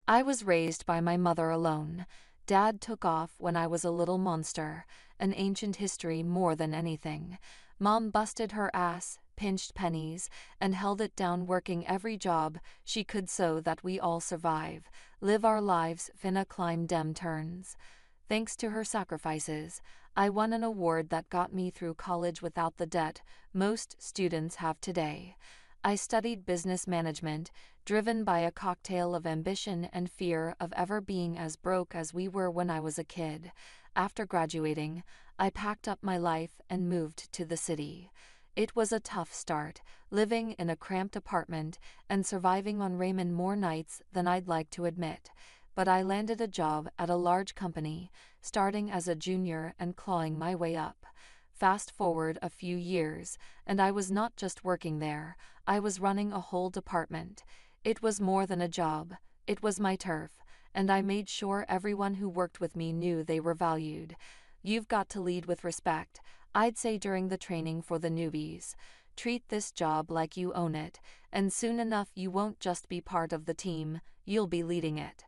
I was raised by my mother alone. Dad took off when I was a little monster, an ancient history more than anything. Mom busted her ass, pinched pennies, and held it down working every job she could so that we all survive, live our lives finna climb dem turns. Thanks to her sacrifices, I won an award that got me through college without the debt most students have today. I studied business management, driven by a cocktail of ambition and fear of ever being as broke as we were when I was a kid. After graduating, I packed up my life and moved to the city. It was a tough start, living in a cramped apartment and surviving on ramen more nights than I'd like to admit. But I landed a job at a large company, starting as a junior and clawing my way up. Fast forward a few years, and I was not just working there, I was running a whole department. It was more than a job, it was my turf, and I made sure everyone who worked with me knew they were valued. You've got to lead with respect, I'd say during the training for the newbies. Treat this job like you own it, and soon enough you won't just be part of the team, you'll be leading it.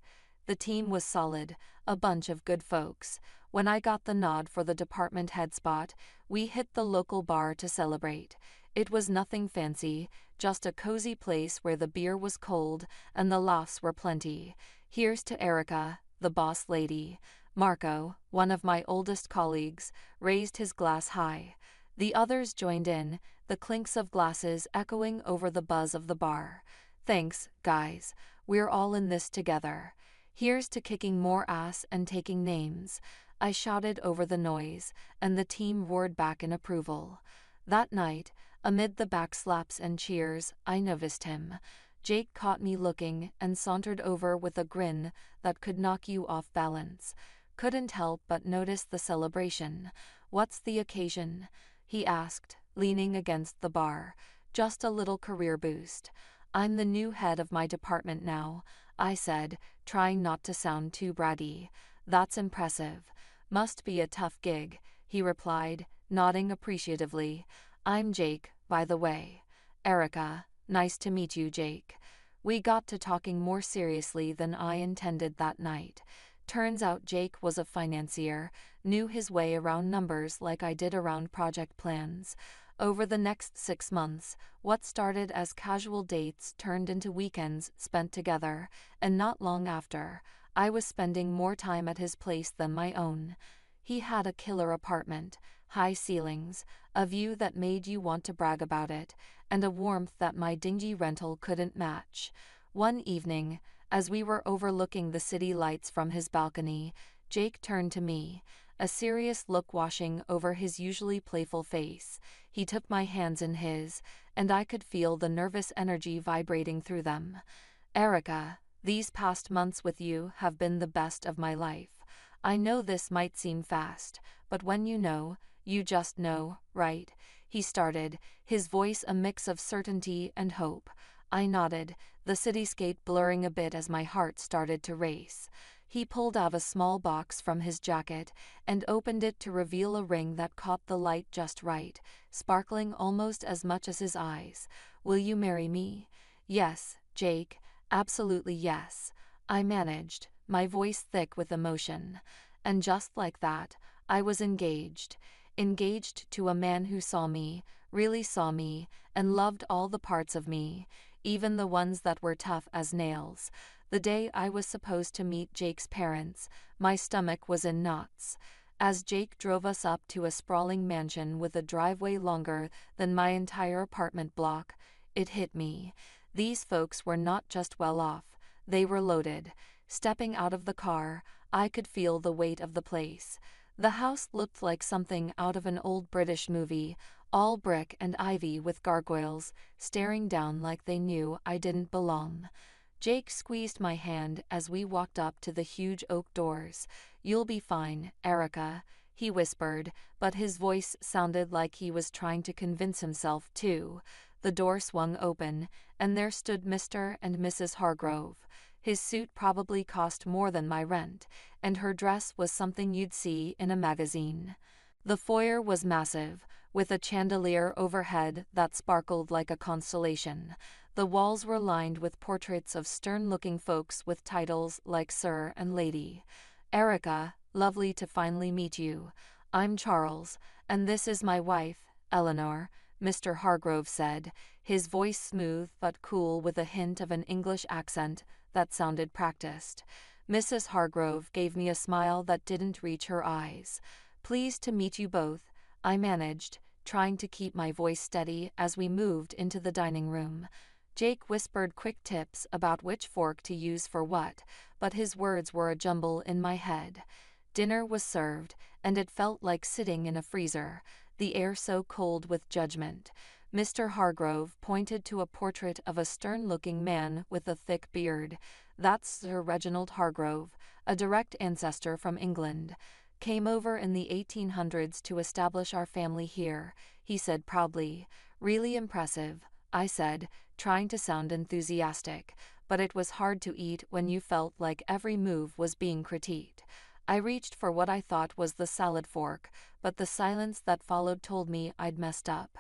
The team was solid, a bunch of good folks. When I got the nod for the department head spot, we hit the local bar to celebrate. It was nothing fancy, just a cozy place where the beer was cold and the laughs were plenty. Here's to Erica, the boss lady. Marco, one of my oldest colleagues, raised his glass high. The others joined in, the clinks of glasses echoing over the buzz of the bar. Thanks, guys. We're all in this together. Here's to kicking more ass and taking names, I shouted over the noise, and the team roared back in approval. That night, amid the backslaps and cheers, I noticed him. Jake caught me looking and sauntered over with a grin that could knock you off balance. Couldn't help but notice the celebration. What's the occasion? He asked, leaning against the bar. Just a little career boost. I'm the new head of my department now, I said, trying not to sound too bratty. That's impressive. Must be a tough gig, he replied, nodding appreciatively. I'm Jake, by the way. Erica, nice to meet you, Jake. We got to talking more seriously than I intended that night. Turns out Jake was a financier, knew his way around numbers like I did around project plans. Over the next 6 months, what started as casual dates turned into weekends spent together, and not long after, I was spending more time at his place than my own. He had a killer apartment, high ceilings, a view that made you want to brag about it, and a warmth that my dingy rental couldn't match. One evening, as we were overlooking the city lights from his balcony, Jake turned to me, a serious look washing over his usually playful face. He took my hands in his, and I could feel the nervous energy vibrating through them. Erica, these past months with you have been the best of my life. I know this might seem fast, but when you know, you just know, right? He started, his voice a mix of certainty and hope. I nodded, the cityscape blurring a bit as my heart started to race. He pulled out a small box from his jacket and opened it to reveal a ring that caught the light just right, sparkling almost as much as his eyes. Will you marry me? Yes, Jake, absolutely yes. I managed, my voice thick with emotion. And just like that, I was engaged. Engaged to a man who saw me, really saw me, and loved all the parts of me, even the ones that were tough as nails. The day I was supposed to meet Jake's parents, my stomach was in knots. As Jake drove us up to a sprawling mansion with a driveway longer than my entire apartment block, it hit me. These folks were not just well off, they were loaded. Stepping out of the car, I could feel the weight of the place. The house looked like something out of an old British movie, all brick and ivy with gargoyles, staring down like they knew I didn't belong. Jake squeezed my hand as we walked up to the huge oak doors. You'll be fine, Erica, he whispered, but his voice sounded like he was trying to convince himself too. The door swung open, and there stood Mr. and Mrs. Hargrove. His suit probably cost more than my rent, and her dress was something you'd see in a magazine. The foyer was massive, with a chandelier overhead that sparkled like a constellation. The walls were lined with portraits of stern-looking folks with titles like Sir and Lady. Erica, lovely to finally meet you. I'm Charles, and this is my wife, Eleanor, Mr. Hargrove said, his voice smooth but cool with a hint of an English accent that sounded practiced. Mrs. Hargrove gave me a smile that didn't reach her eyes. Pleased to meet you both, I managed, trying to keep my voice steady as we moved into the dining room. Jake whispered quick tips about which fork to use for what, but his words were a jumble in my head. Dinner was served, and it felt like sitting in a freezer, the air so cold with judgment. Mr. Hargrove pointed to a portrait of a stern-looking man with a thick beard. That's Sir Reginald Hargrove, a direct ancestor from England. Came over in the 1800s to establish our family here, he said proudly. Really impressive, I said, trying to sound enthusiastic, but it was hard to eat when you felt like every move was being critiqued. I reached for what I thought was the salad fork, but the silence that followed told me I'd messed up.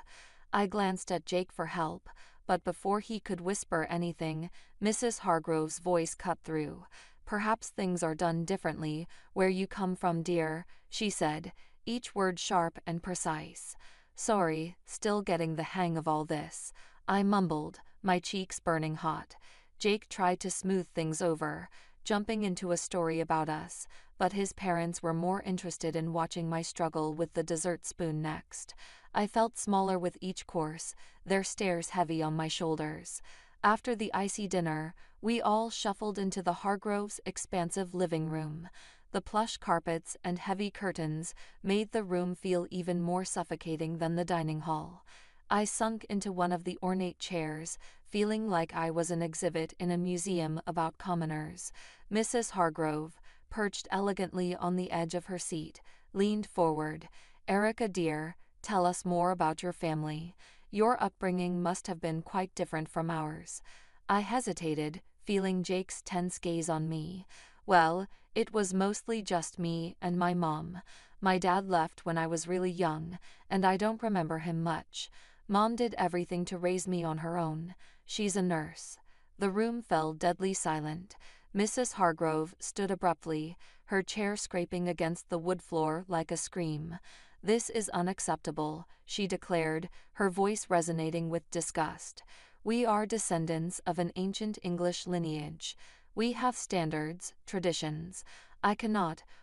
I glanced at Jake for help, but before he could whisper anything, Mrs. Hargrove's voice cut through. Perhaps things are done differently where you come from, dear, she said, each word sharp and precise. Sorry, still getting the hang of all this, I mumbled, my cheeks burning hot. Jake tried to smooth things over, jumping into a story about us, but his parents were more interested in watching my struggle with the dessert spoon next. I felt smaller with each course, their stares heavy on my shoulders. After the icy dinner, we all shuffled into the Hargroves' expansive living room. The plush carpets and heavy curtains made the room feel even more suffocating than the dining hall. I sunk into one of the ornate chairs, feeling like I was an exhibit in a museum about commoners. Mrs. Hargrove, perched elegantly on the edge of her seat, leaned forward. Erica, dear, tell us more about your family. Your upbringing must have been quite different from ours. I hesitated, feeling Jake's tense gaze on me. Well, it was mostly just me and my mom. My dad left when I was really young, and I don't remember him much. Mom did everything to raise me on her own. She's a nurse. The room fell deadly silent. Mrs. Hargrove stood abruptly, her chair scraping against the wood floor like a scream. This is unacceptable, she declared, her voice resonating with disgust. We are descendants of an ancient English lineage. We have standards, traditions. I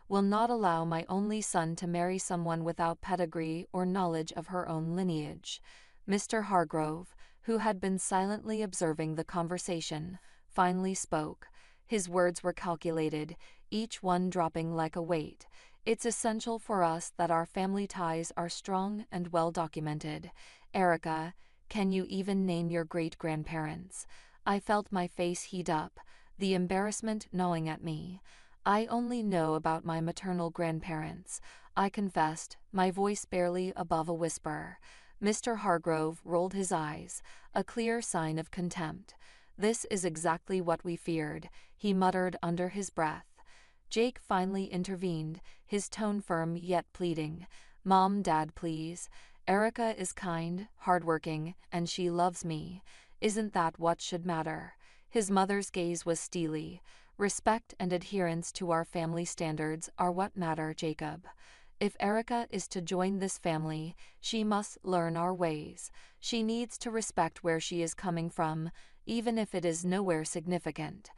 will not allow my only son to marry someone without pedigree or knowledge of her own lineage. Mr. Hargrove, who had been silently observing the conversation, finally spoke. His words were calculated, each one dropping like a weight. It's essential for us that our family ties are strong and well documented. Erica, can you even name your great-grandparents? I felt my face heat up, the embarrassment gnawing at me. I only know about my maternal grandparents, I confessed, my voice barely above a whisper. Mr. Hargrove rolled his eyes, a clear sign of contempt. This is exactly what we feared, he muttered under his breath. Jake finally intervened, his tone firm yet pleading. Mom, Dad, please. Erica is kind, hardworking, and she loves me. Isn't that what should matter? His mother's gaze was steely. Respect and adherence to our family standards are what matter, Jacob. If Erica is to join this family, she must learn our ways. She needs to respect where she is coming from, even if it is nowhere significant.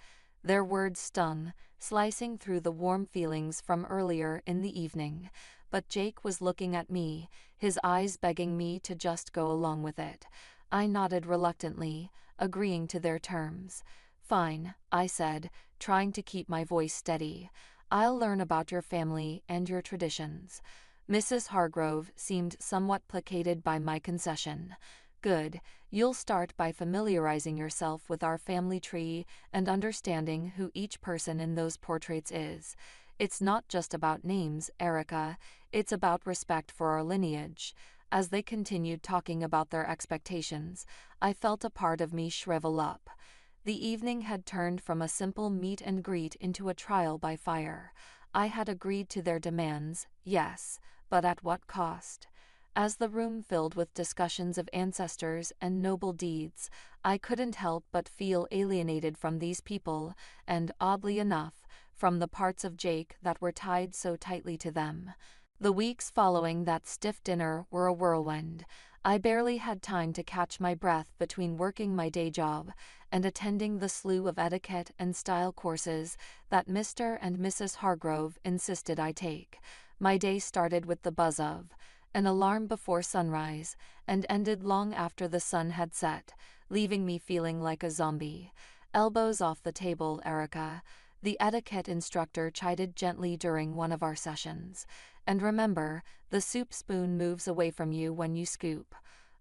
Their words stung, slicing through the warm feelings from earlier in the evening. But Jake was looking at me, his eyes begging me to just go along with it. I nodded reluctantly, agreeing to their terms. Fine, I said, trying to keep my voice steady. I'll learn about your family and your traditions. Mrs. Hargrove seemed somewhat placated by my concession. Good, you'll start by familiarizing yourself with our family tree and understanding who each person in those portraits is. It's not just about names, Erica, it's about respect for our lineage. As they continued talking about their expectations, I felt a part of me shrivel up. The evening had turned from a simple meet and greet into a trial by fire. I had agreed to their demands, yes, but at what cost? As the room filled with discussions of ancestors and noble deeds, I couldn't help but feel alienated from these people, and, oddly enough, from the parts of Jake that were tied so tightly to them. The weeks following that stiff dinner were a whirlwind. I barely had time to catch my breath between working my day job and attending the slew of etiquette and style courses that Mr. and Mrs. Hargrove insisted I take. My day started with the buzz of an alarm before sunrise and ended long after the sun had set, leaving me feeling like a zombie. Elbows off the table, Erica, the etiquette instructor chided gently during one of our sessions. And remember, the soup spoon moves away from you when you scoop.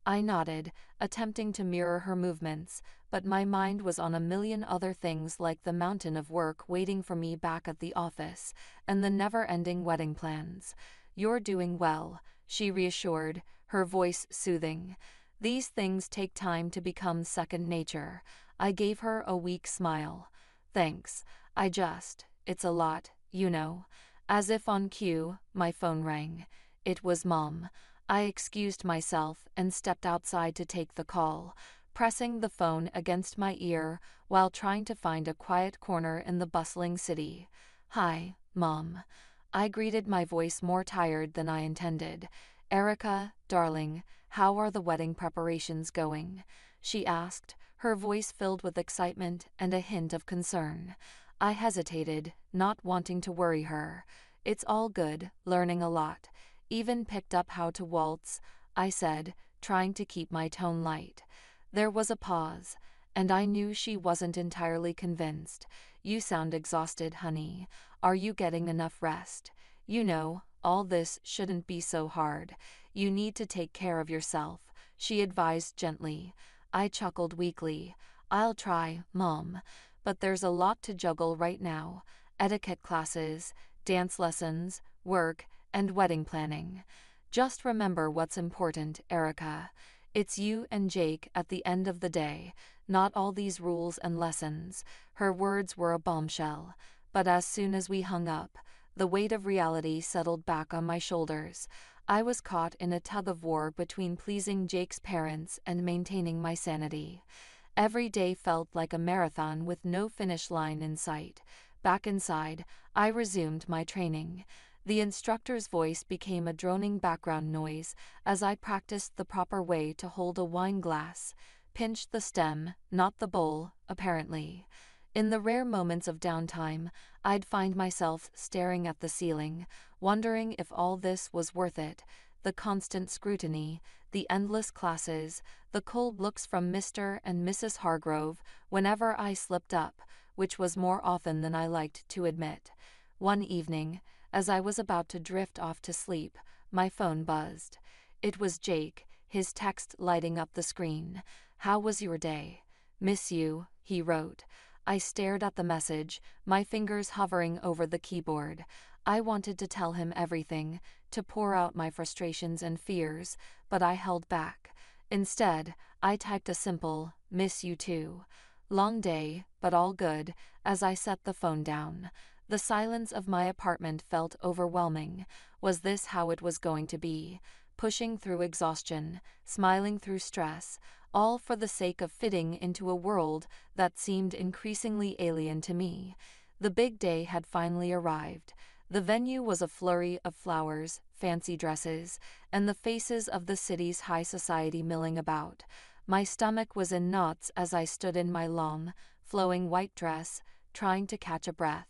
I nodded, attempting to mirror her movements, but my mind was on a million other things, like the mountain of work waiting for me back at the office, and the never-ending wedding plans. "You're doing well," she reassured, her voice soothing. "These things take time to become second nature." I gave her a weak smile. "Thanks. It's a lot, you know." As if on cue, my phone rang. It was Mom. I excused myself and stepped outside to take the call, pressing the phone against my ear while trying to find a quiet corner in the bustling city. "Hi, Mom." I greeted, my voice more tired than I intended. "Erica, darling, how are the wedding preparations going?" she asked, her voice filled with excitement and a hint of concern. I hesitated, not wanting to worry her. "It's all good, learning a lot. Even picked up how to waltz," I said, trying to keep my tone light. There was a pause, and I knew she wasn't entirely convinced. "You sound exhausted, honey. Are you getting enough rest? You know, all this shouldn't be so hard. You need to take care of yourself," she advised gently. I chuckled weakly. "I'll try, Mom. But there's a lot to juggle right now. Etiquette classes, dance lessons, work, and wedding planning. Just remember what's important, Erica. It's you and Jake at the end of the day, not all these rules and lessons." Her words were a bombshell, but as soon as we hung up, the weight of reality settled back on my shoulders. I was caught in a tug-of-war between pleasing Jake's parents and maintaining my sanity. Every day felt like a marathon with no finish line in sight. Back inside, I resumed my training. The instructor's voice became a droning background noise as I practiced the proper way to hold a wine glass. Pinch the stem, not the bowl, apparently. In the rare moments of downtime, I'd find myself staring at the ceiling, wondering if all this was worth it. The constant scrutiny, the endless classes, the cold looks from Mr. and Mrs. Hargrove whenever I slipped up, which was more often than I liked to admit. One evening, as I was about to drift off to sleep, my phone buzzed. It was Jake, his text lighting up the screen. "How was your day? Miss you," he wrote. I stared at the message, my fingers hovering over the keyboard. I wanted to tell him everything, to pour out my frustrations and fears, but I held back. Instead, I typed a simple, "Miss you too." Long day, but all good, as I set the phone down. The silence of my apartment felt overwhelming. Was this how it was going to be? Pushing through exhaustion, smiling through stress, all for the sake of fitting into a world that seemed increasingly alien to me. The big day had finally arrived. The venue was a flurry of flowers, fancy dresses, and the faces of the city's high society milling about. My stomach was in knots as I stood in my long, flowing white dress, trying to catch a breath.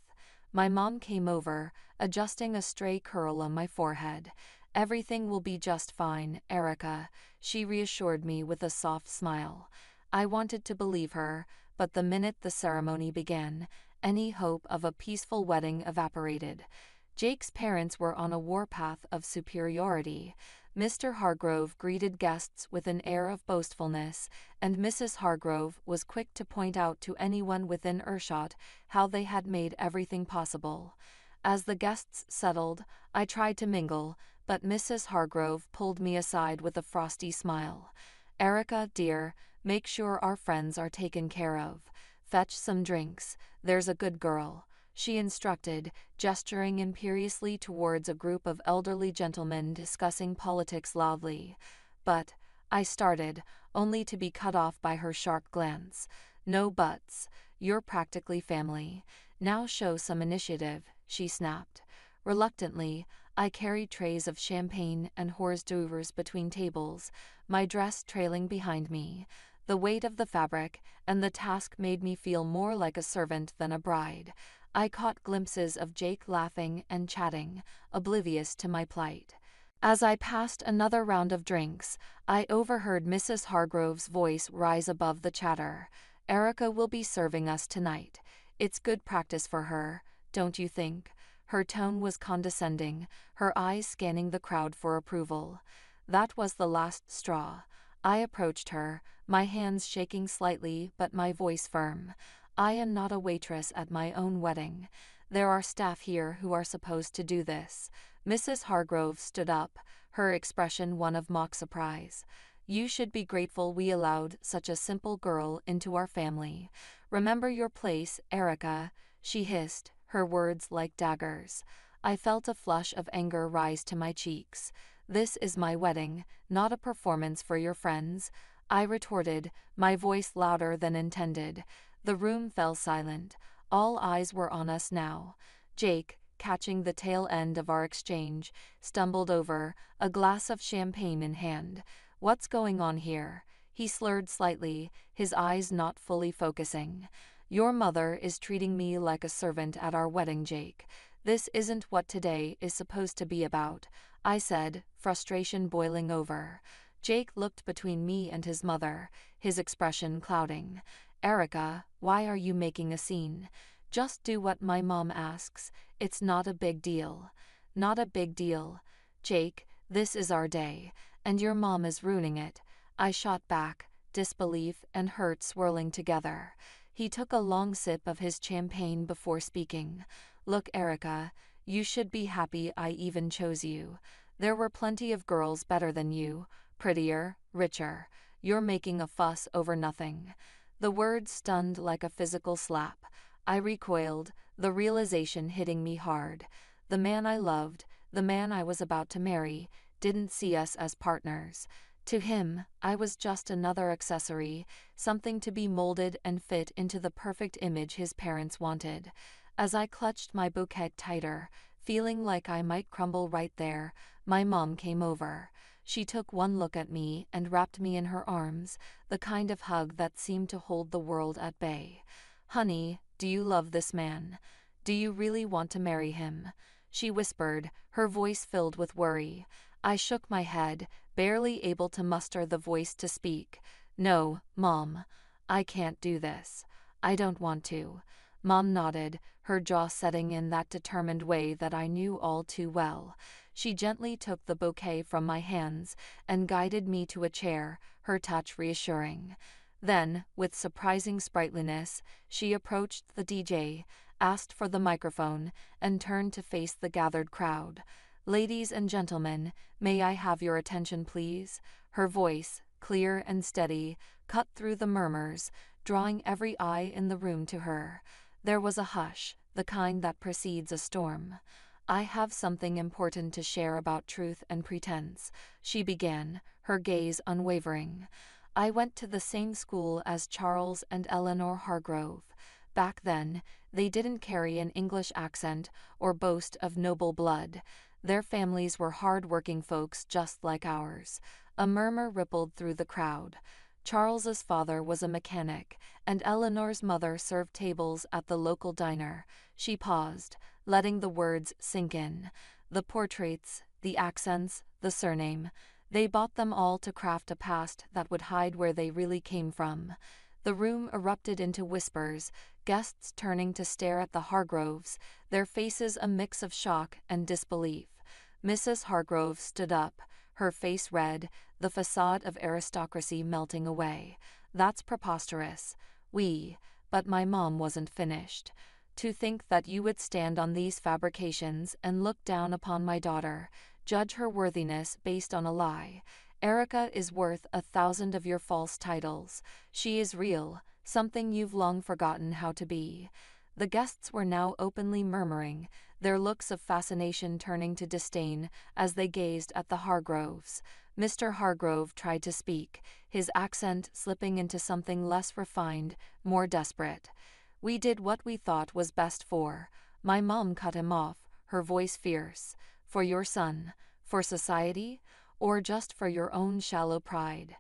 My mom came over, adjusting a stray curl on my forehead. "Everything will be just fine, Erica," she reassured me with a soft smile. I wanted to believe her, but the minute the ceremony began, any hope of a peaceful wedding evaporated. Jake's parents were on a warpath of superiority. Mr. Hargrove greeted guests with an air of boastfulness, and Mrs. Hargrove was quick to point out to anyone within earshot how they had made everything possible. As the guests settled, I tried to mingle, but Mrs. Hargrove pulled me aside with a frosty smile. "Erica, dear, make sure our friends are taken care of. Fetch some drinks, there's a good girl." she instructed, gesturing imperiously towards a group of elderly gentlemen discussing politics loudly. But, I started, only to be cut off by her sharp glance. No buts. You're practically family. Now show some initiative, she snapped. Reluctantly, I carried trays of champagne and hors d'oeuvres between tables, my dress trailing behind me. The weight of the fabric and the task made me feel more like a servant than a bride. I caught glimpses of Jake laughing and chatting, oblivious to my plight. As I passed another round of drinks, I overheard Mrs. Hargrove's voice rise above the chatter. Erica will be serving us tonight. It's good practice for her, don't you think? Her tone was condescending, her eyes scanning the crowd for approval. That was the last straw. I approached her, my hands shaking slightly but my voice firm. I am not a waitress at my own wedding. There are staff here who are supposed to do this. Mrs. Hargrove stood up, her expression one of mock surprise. You should be grateful we allowed such a simple girl into our family. Remember your place, Erica, she hissed, her words like daggers. I felt a flush of anger rise to my cheeks. This is my wedding, not a performance for your friends, I retorted, my voice louder than intended. The room fell silent. All eyes were on us now. Jake, catching the tail end of our exchange, stumbled over, a glass of champagne in hand. What's going on here? He slurred slightly, his eyes not fully focusing. Your mother is treating me like a servant at our wedding, Jake. This isn't what today is supposed to be about, I said, frustration boiling over. Jake looked between me and his mother, his expression clouding. Erica, why are you making a scene? Just do what my mom asks. It's not a big deal. Not a big deal. Jake, this is our day, and your mom is ruining it. I shot back, disbelief and hurt swirling together. He took a long sip of his champagne before speaking. Look, Erica, you should be happy I even chose you. There were plenty of girls better than you, prettier, richer. You're making a fuss over nothing. The words stunned like a physical slap. I recoiled, the realization hitting me hard. The man I loved, the man I was about to marry, didn't see us as partners. To him, I was just another accessory, something to be molded and fit into the perfect image his parents wanted. As I clutched my bouquet tighter, feeling like I might crumble right there, my mom came over. She took one look at me and wrapped me in her arms, the kind of hug that seemed to hold the world at bay. Honey, do you love this man? Do you really want to marry him? She whispered, her voice filled with worry. I shook my head, barely able to muster the voice to speak. No, Mom. I can't do this. I don't want to. Mom nodded, her jaw setting in that determined way that I knew all too well. She gently took the bouquet from my hands and guided me to a chair, her touch reassuring. Then, with surprising sprightliness, she approached the DJ, asked for the microphone, and turned to face the gathered crowd. Ladies and gentlemen, may I have your attention, please? Her voice, clear and steady, cut through the murmurs, drawing every eye in the room to her. There was a hush, the kind that precedes a storm. I have something important to share about truth and pretense, she began, her gaze unwavering. I went to the same school as Charles and Eleanor Hargrove. Back then, they didn't carry an English accent or boast of noble blood. Their families were hard-working folks just like ours. A murmur rippled through the crowd. Charles's father was a mechanic, and Eleanor's mother served tables at the local diner. She paused, letting the words sink in. The portraits, the accents, the surname. They bought them all to craft a past that would hide where they really came from. The room erupted into whispers, guests turning to stare at the Hargroves, their faces a mix of shock and disbelief. Mrs. Hargrove stood up, her face red, the facade of aristocracy melting away. That's preposterous. But my mom wasn't finished. To think that you would stand on these fabrications and look down upon my daughter, judge her worthiness based on a lie. Erica is worth 1,000 of your false titles. She is real, something you've long forgotten how to be. The guests were now openly murmuring, their looks of fascination turning to disdain as they gazed at the Hargroves. Mr. Hargrove tried to speak, his accent slipping into something less refined, more desperate. "We did what we thought was best for." My mom cut him off, her voice fierce. "For your son? For society? Or just for your own shallow pride?"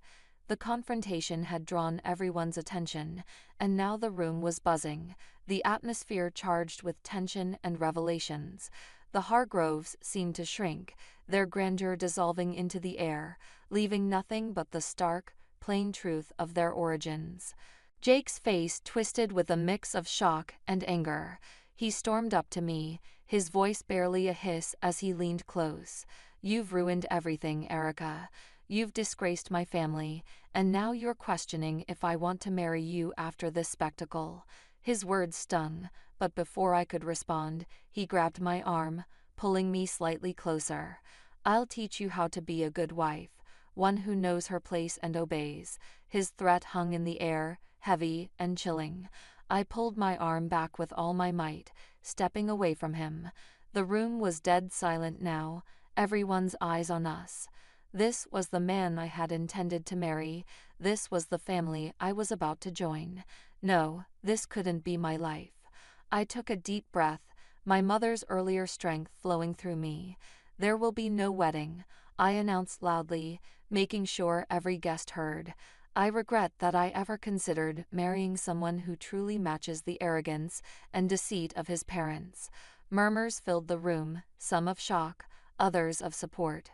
The confrontation had drawn everyone's attention, and now the room was buzzing, the atmosphere charged with tension and revelations. The Hargroves seemed to shrink, their grandeur dissolving into the air, leaving nothing but the stark, plain truth of their origins. Jake's face twisted with a mix of shock and anger. He stormed up to me, his voice barely a hiss as he leaned close. "You've ruined everything, Erica. You've disgraced my family, and now you're questioning if I want to marry you after this spectacle." His words stung, but before I could respond, he grabbed my arm, pulling me slightly closer. "I'll teach you how to be a good wife, one who knows her place and obeys." His threat hung in the air, heavy and chilling. I pulled my arm back with all my might, stepping away from him. The room was dead silent now, everyone's eyes on us. This was the man I had intended to marry. This was the family I was about to join. No, this couldn't be my life. I took a deep breath, my mother's earlier strength flowing through me. "There will be no wedding," I announced loudly, making sure every guest heard. "I regret that I ever considered marrying someone who truly matches the arrogance and deceit of his parents." Murmurs filled the room, some of shock, others of support.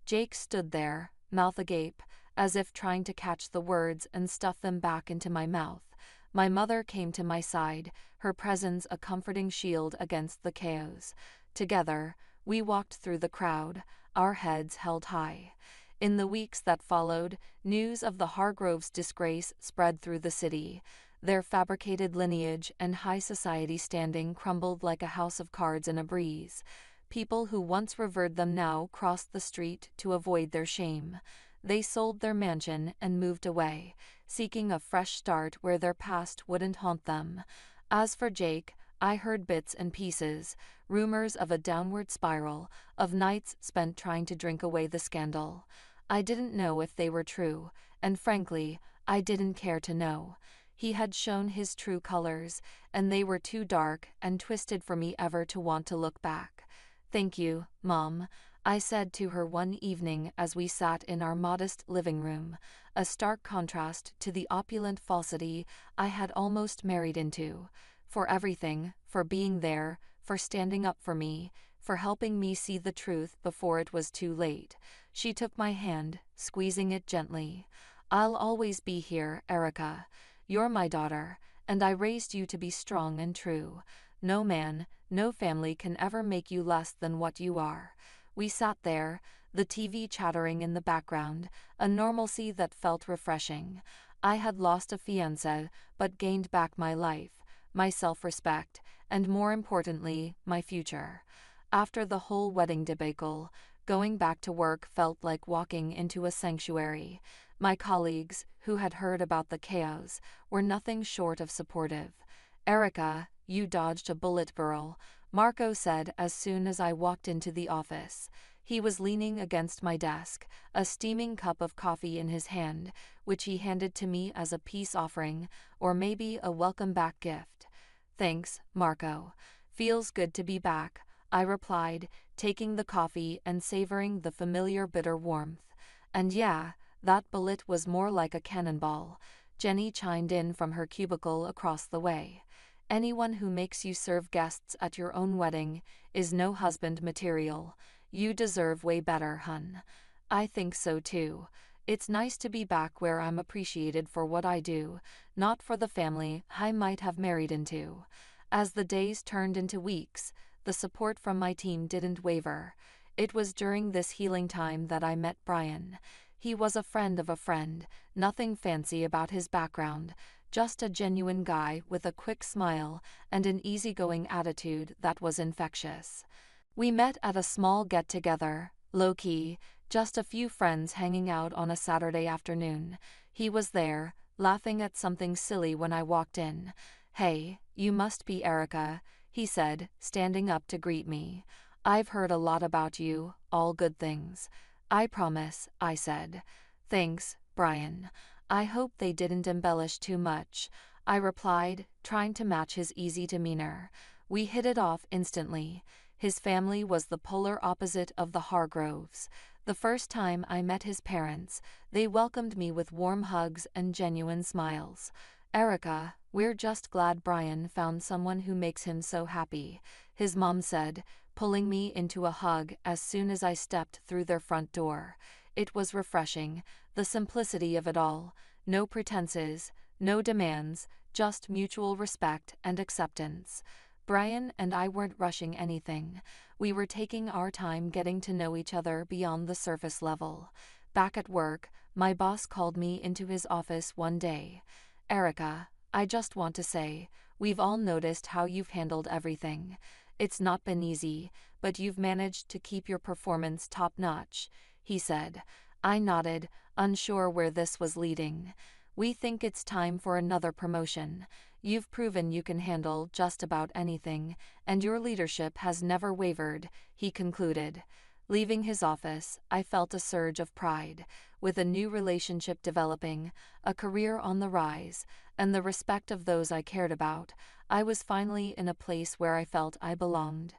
Jake stood there, mouth agape, as if trying to catch the words and stuff them back into my mouth. My mother came to my side, her presence a comforting shield against the chaos. Together, we walked through the crowd, our heads held high. In the weeks that followed, news of the Hargroves' disgrace spread through the city. Their fabricated lineage and high society standing crumbled like a house of cards in a breeze. People who once revered them now crossed the street to avoid their shame. They sold their mansion and moved away, seeking a fresh start where their past wouldn't haunt them. As for Jake, I heard bits and pieces, rumors of a downward spiral, of nights spent trying to drink away the scandal. I didn't know if they were true, and frankly, I didn't care to know. He had shown his true colors, and they were too dark and twisted for me ever to want to look back. "Thank you, Mom," I said to her one evening as we sat in our modest living room, a stark contrast to the opulent falsity I had almost married into. "For everything, for being there, for standing up for me, for helping me see the truth before it was too late." She took my hand, squeezing it gently. "I'll always be here, Erica. You're my daughter, and I raised you to be strong and true. No man, no family can ever make you less than what you are." We sat there, the TV chattering in the background, a normalcy that felt refreshing. I had lost a fiancé, but gained back my life, my self-respect, and more importantly, my future. After the whole wedding debacle, going back to work felt like walking into a sanctuary. My colleagues, who had heard about the chaos, were nothing short of supportive. "Erica, you dodged a bullet, girl," Marco said as soon as I walked into the office. He was leaning against my desk, a steaming cup of coffee in his hand, which he handed to me as a peace offering, or maybe a welcome-back gift. "Thanks, Marco. Feels good to be back," I replied, taking the coffee and savoring the familiar bitter warmth. "And yeah, that bullet was more like a cannonball," Jenny chimed in from her cubicle across the way. "Anyone who makes you serve guests at your own wedding is no husband material. You deserve way better, hun." "I think so too. It's nice to be back where I'm appreciated for what I do, not for the family I might have married into." As the days turned into weeks, the support from my team didn't waver. It was during this healing time that I met Brian. He was a friend of a friend, nothing fancy about his background, just a genuine guy with a quick smile and an easygoing attitude that was infectious. We met at a small get-together, low-key, just a few friends hanging out on a Saturday afternoon. He was there, laughing at something silly when I walked in. "Hey, You must be Erica, he said, standing up to greet me. I've heard a lot about you, all good things. I promise, I said. Thanks, Brian. I hope they didn't embellish too much, I replied, trying to match his easy demeanor. We hit it off instantly. His family was the polar opposite of the Hargroves. The first time I met his parents, they welcomed me with warm hugs and genuine smiles. Erica, we're just glad Brian found someone who makes him so happy, his mom said, pulling me into a hug as soon as I stepped through their front door. It was refreshing, the simplicity of it all, no pretenses, no demands, just mutual respect and acceptance. Brian and I weren't rushing anything. We were taking our time getting to know each other beyond the surface level. Back at work, my boss called me into his office one day. Erica, I just want to say, we've all noticed how you've handled everything. It's not been easy, but you've managed to keep your performance top-notch, he said. I nodded, unsure where this was leading. We think it's time for another promotion. You've proven you can handle just about anything, and your leadership has never wavered, he concluded. Leaving his office, I felt a surge of pride. With a new relationship developing, a career on the rise, and the respect of those I cared about, I was finally in a place where I felt I belonged.